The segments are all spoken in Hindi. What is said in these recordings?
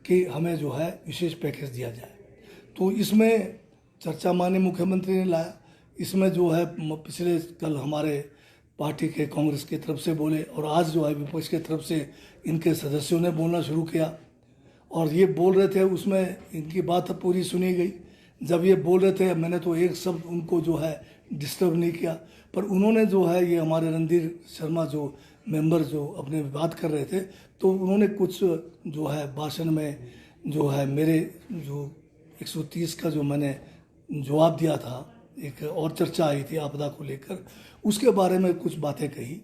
कि हमें जो है विशेष पैकेज दिया जाए। तो इसमें चर्चा माननीय मुख्यमंत्री ने लाया। इसमें जो है पिछले कल हमारे पार्टी के कांग्रेस की तरफ से बोले और आज जो है विपक्ष की तरफ से इनके सदस्यों ने बोलना शुरू किया और ये बोल रहे थे, उसमें इनकी बात पूरी सुनी गई। जब ये बोल रहे थे मैंने तो एक शब्द उनको जो है डिस्टर्ब नहीं किया, पर उन्होंने जो है ये हमारे रणधीर शर्मा जो मेंबर जो अपने बात कर रहे थे, तो उन्होंने कुछ जो है भाषण में जो है मेरे जो 130 का जो मैंने जवाब दिया था, एक और चर्चा आई थी आपदा को लेकर, उसके बारे में कुछ बातें कही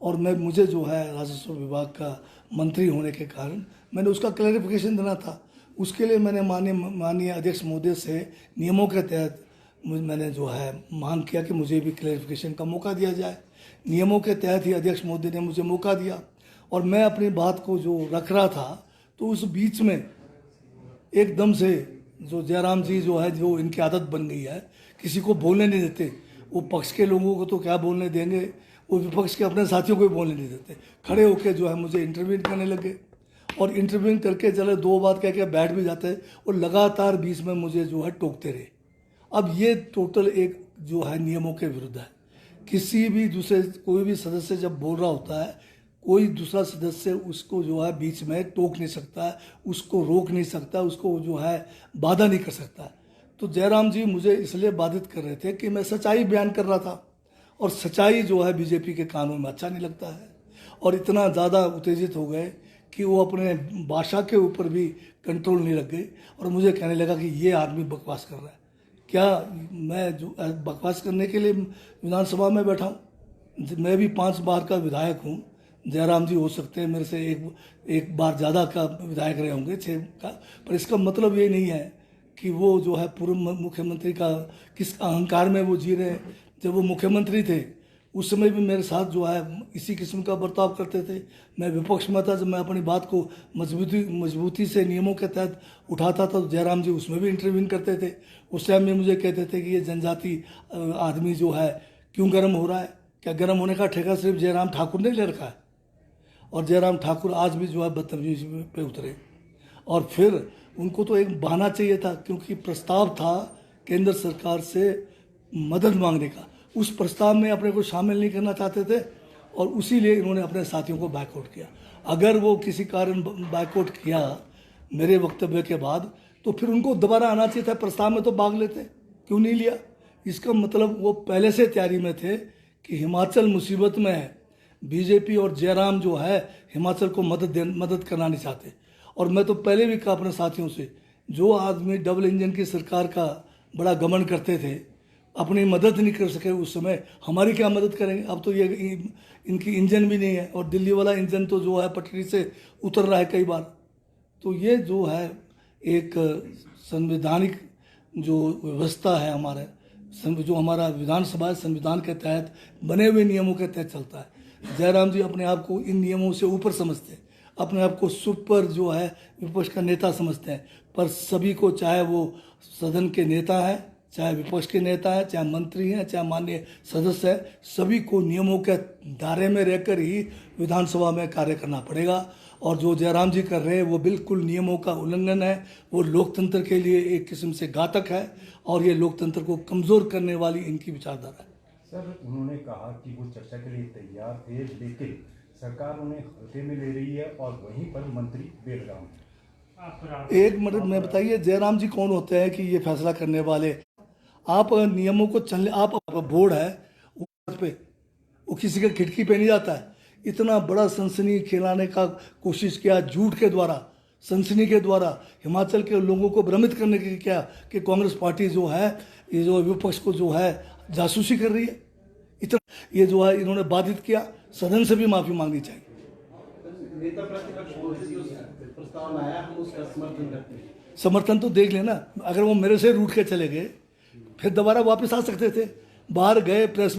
और मुझे जो है राजस्व विभाग का मंत्री होने के कारण मैंने उसका क्लैरिफिकेशन देना था। उसके लिए मैंने माननीय अध्यक्ष महोदय से नियमों के तहत मैंने जो है मांग किया कि मुझे भी क्लैरिफिकेशन का मौका दिया जाए। नियमों के तहत ही अध्यक्ष महोदय ने मुझे मौका दिया और मैं अपनी बात को जो रख रहा था, तो उस बीच में एकदम से जो जयराम जी जो है, जो इनकी आदत बन गई है, किसी को बोलने नहीं देते। वो पक्ष के लोगों को तो क्या बोलने देंगे, वो विपक्ष के अपने साथियों को भी बोलने नहीं देते। खड़े होकर जो है मुझे इंटरव्यू करने लगे और इंटरव्यू करके चले दो बात कह के बैठ भी जाते और लगातार बीच में मुझे जो है टोकते रहे। अब ये टोटल एक जो है नियमों के विरुद्ध है। किसी भी दूसरे कोई भी सदस्य जब बोल रहा होता है, कोई दूसरा सदस्य उसको जो है बीच में टोक नहीं सकता, उसको रोक नहीं सकता, उसको जो है बाधा नहीं कर सकता। तो जयराम जी मुझे इसलिए बाधित कर रहे थे कि मैं सच्चाई बयान कर रहा था और सच्चाई जो है बीजेपी के कानून में अच्छा नहीं लगता है। और इतना ज़्यादा उत्तेजित हो गए कि वो अपने भाषा के ऊपर भी कंट्रोल नहीं रख गए और मुझे कहने लगा कि ये आदमी बकवास कर रहा है। क्या मैं जो बकवास करने के लिए विधानसभा में बैठा हूँ? मैं भी 5 बार का विधायक हूँ। जयराम जी हो सकते हैं मेरे से एक बार ज़्यादा का विधायक रहे होंगे, 6 का, पर इसका मतलब ये नहीं है कि वो जो है पूर्व मुख्यमंत्री का किस अहंकार में वो जी रहे हैं। जब वो मुख्यमंत्री थे उस समय भी मेरे साथ जो है इसी किस्म का बर्ताव करते थे। मैं विपक्ष में था, जब मैं अपनी बात को मजबूती से नियमों के तहत उठाता था तो जयराम जी उसमें भी इंटरव्यून करते थे। उस टाइम में मुझे कहते थे कि ये जनजाति आदमी जो है क्यों गर्म हो रहा है, क्या गर्म होने का ठेका सिर्फ जयराम ठाकुर ने ले रखा है? और जयराम ठाकुर आज भी जो है बदतमीजी पे उतरे और फिर उनको तो एक बहाना चाहिए था, क्योंकि प्रस्ताव था केंद्र सरकार से मदद मांगने का। उस प्रस्ताव में अपने को शामिल नहीं करना चाहते थे और उसी लिए इन्होंने अपने साथियों को बैकआउट किया। अगर वो किसी कारण बैकआउट किया मेरे वक्तव्य के बाद, तो फिर उनको दोबारा आना चाहिए था, प्रस्ताव में तो भाग लेते, क्यों नहीं लिया? इसका मतलब वो पहले से तैयारी में थे कि हिमाचल मुसीबत में है, बीजेपी और जयराम जो है हिमाचल को मदद करना नहीं चाहते। और मैं तो पहले भी कहा अपने साथियों से, जो आदमी डबल इंजन की सरकार का बड़ा गमन करते थे, अपनी मदद नहीं कर सके उस समय, हमारी क्या मदद करेंगे? अब तो ये इनकी इंजन भी नहीं है और दिल्ली वाला इंजन तो जो है पटरी से उतर रहा है कई बार। तो ये जो है एक संवैधानिक जो व्यवस्था है हमारे, जो हमारा विधानसभा संविधान के तहत बने हुए नियमों के तहत चलता है। जयराम जी अपने आप को इन नियमों से ऊपर समझते हैं, अपने आप को सुपर जो है विपक्ष का नेता समझते हैं, पर सभी को, चाहे वो सदन के नेता है, चाहे विपक्ष के नेता है, चाहे मंत्री हैं, चाहे माननीय सदस्य है, सभी को नियमों के दायरे में रहकर ही विधानसभा में कार्य करना पड़ेगा। और जो जयराम जी कर रहे हैं वो बिल्कुल नियमों का उल्लंघन है, वो लोकतंत्र के लिए एक किस्म से घातक है और ये लोकतंत्र को कमज़ोर करने वाली इनकी विचारधारा है। सर, उन्होंने कहा कि वो चर्चा के लिए तैयार थे, लेकिन सरकार उन्हें हल्के में ले रही है और वहीं पर मंत्री बेलगाम है। एक मिनट में बताइए, जयराम जी कौन होते हैं कि ये फैसला करने वाले? आप नियमों को चलने, आप बोर्ड है ऊपर पे, वो किसी का खिड़की पे नहीं जाता है। इतना बड़ा सनसनी खिलाने का कोशिश किया झूठ के द्वारा, सनसनी के द्वारा, हिमाचल के लोगों को भ्रमित करने के क्या कि कांग्रेस पार्टी जो है ये जो विपक्ष को जो है जासूसी कर रही है। इतना ये जो है इन्होंने बाधित किया, सदन से भी माफी मांगनी चाहिए। नेता प्रतिपक्ष प्रस्ताव आया, हम उसका समर्थन करते हैं। समर्थन तो देख लेना, अगर वो मेरे से रूठ के चले गए फिर दोबारा वापस आ सकते थे। बाहर गए, प्रेस